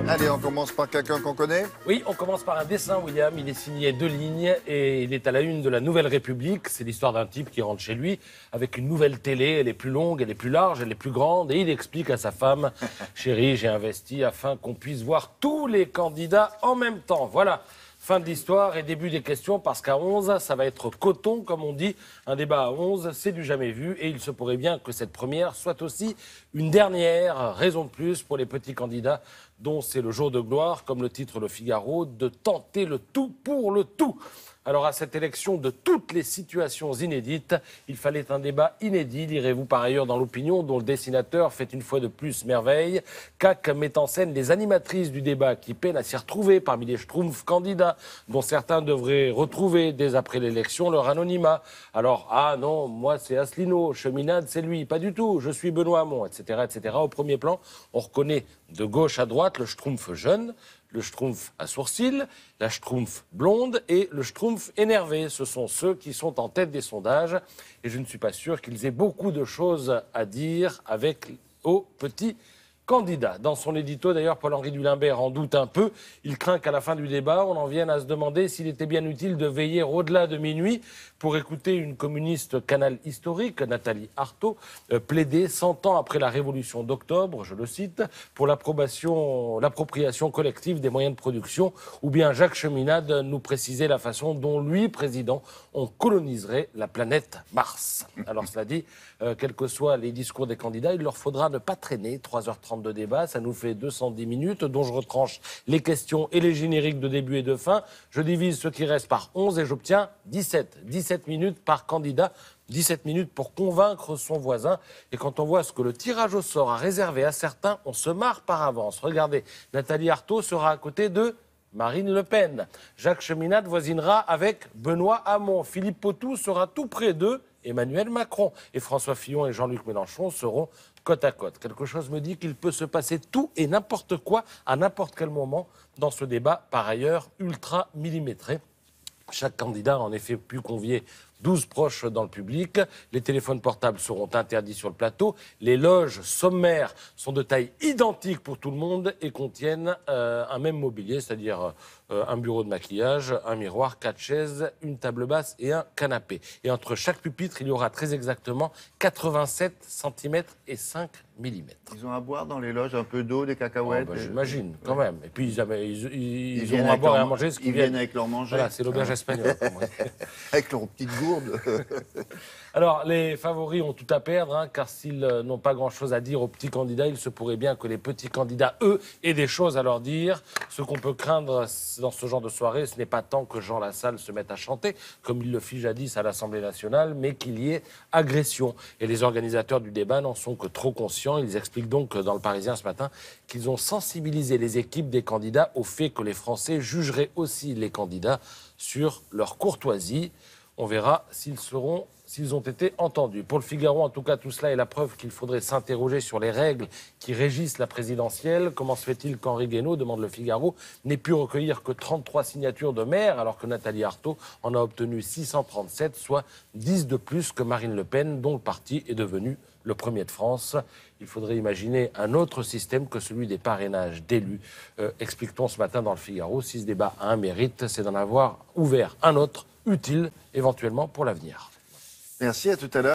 Allez, on commence par quelqu'un qu'on connaît. Oui, on commence par un dessin, William. Il est signé 2 lignes et il est à la une de la Nouvelle République. C'est l'histoire d'un type qui rentre chez lui avec une nouvelle télé. Elle est plus longue, elle est plus large, elle est plus grande. Et il explique à sa femme, chérie, j'ai investi afin qu'on puisse voir tous les candidats en même temps. Voilà. Fin de l'histoire et début des questions, parce qu'à 11, ça va être coton, comme on dit. Un débat à 11, c'est du jamais vu. Et il se pourrait bien que cette première soit aussi une dernière. Raison de plus pour les petits candidats, dont c'est le jour de gloire, comme le titre Le Figaro, de tenter le tout pour le tout. Alors, à cette élection de toutes les situations inédites, il fallait un débat inédit. Lirez-vous par ailleurs dans l'opinion, dont le dessinateur fait une fois de plus merveille. CAC met en scène les animatrices du débat qui peinent à s'y retrouver parmi les schtroumpfs candidats, dont certains devraient retrouver dès après l'élection leur anonymat. Alors, ah non, moi c'est Asselineau, Cheminade c'est lui, pas du tout, je suis Benoît Hamon, etc., etc. Au premier plan, on reconnaît de gauche à droite le schtroumpf jeune, le schtroumpf à sourcils, la schtroumpf blonde et le schtroumpf énervé. Ce sont ceux qui sont en tête des sondages. Et je ne suis pas sûr qu'ils aient beaucoup de choses à dire avec aux petits candidats. Dans son édito, d'ailleurs, Paul-Henri Dulimbert en doute un peu. Il craint qu'à la fin du débat, on en vienne à se demander s'il était bien utile de veiller au-delà de minuit pour écouter une communiste canal historique, Nathalie Arthaud, plaider 100 ans après la Révolution d'octobre, je le cite, pour l'appropriation collective des moyens de production, ou bien Jacques Cheminade nous précisait la façon dont lui, président, on coloniserait la planète Mars. Alors cela dit, quels que soient les discours des candidats, il leur faudra ne pas traîner 3h30 de débat, ça nous fait 210 minutes, dont je retranche les questions et les génériques de début et de fin. Je divise ce qui reste par 11 et j'obtiens 17 minutes par candidat. 17 minutes pour convaincre son voisin. Et quand on voit ce que le tirage au sort a réservé à certains, on se marre par avance. Regardez, Nathalie Arthaud sera à côté de Marine Le Pen. Jacques Cheminade voisinera avec Benoît Hamon. Philippe Poutou sera tout près d'eux, Emmanuel Macron. Et François Fillon et Jean-Luc Mélenchon seront côte à côte. Quelque chose me dit qu'il peut se passer tout et n'importe quoi à n'importe quel moment dans ce débat, par ailleurs ultra millimétré. Chaque candidat a en effet pu convier 12 proches dans le public. Les téléphones portables seront interdits sur le plateau. Les loges sommaires sont de taille identique pour tout le monde et contiennent un même mobilier, c'est-à-dire un bureau de maquillage, un miroir, 4 chaises, une table basse et un canapé. Et entre chaque pupitre, il y aura très exactement 87 cm et 5 mm. Ils ont à boire dans les loges un peu d'eau, des cacahuètes. Oh, j'imagine, quand même. Et puis, ils viennent auront à boire et à manger. Ils viennent avec leur manger. Voilà, c'est l'auberge espagnole. Avec leur petite gourde. Alors, les favoris ont tout à perdre, hein, car s'ils n'ont pas grand-chose à dire aux petits candidats, il se pourrait bien que les petits candidats, eux, aient des choses à leur dire. Ce qu'on peut craindre dans ce genre de soirée, ce n'est pas tant que Jean Lassalle se mette à chanter, comme il le fit jadis à l'Assemblée nationale, mais qu'il y ait agression. Et les organisateurs du débat n'en sont que trop conscients. Ils expliquent donc dans le Parisien ce matin qu'ils ont sensibilisé les équipes des candidats au fait que les Français jugeraient aussi les candidats sur leur courtoisie. On verra s'ils ont été entendus. Pour le Figaro, en tout cas, tout cela est la preuve qu'il faudrait s'interroger sur les règles qui régissent la présidentielle. Comment se fait-il qu'Henri Guénaud, demande le Figaro, n'ait pu recueillir que 33 signatures de maires, alors que Nathalie Arthaud en a obtenu 637, soit 10 de plus que Marine Le Pen, dont le parti est devenu le premier de France. Il faudrait imaginer un autre système que celui des parrainages d'élus. Explique-t-on ce matin dans le Figaro. Si ce débat a un mérite, c'est d'en avoir ouvert un autre, utile éventuellement pour l'avenir. Merci, à tout à l'heure.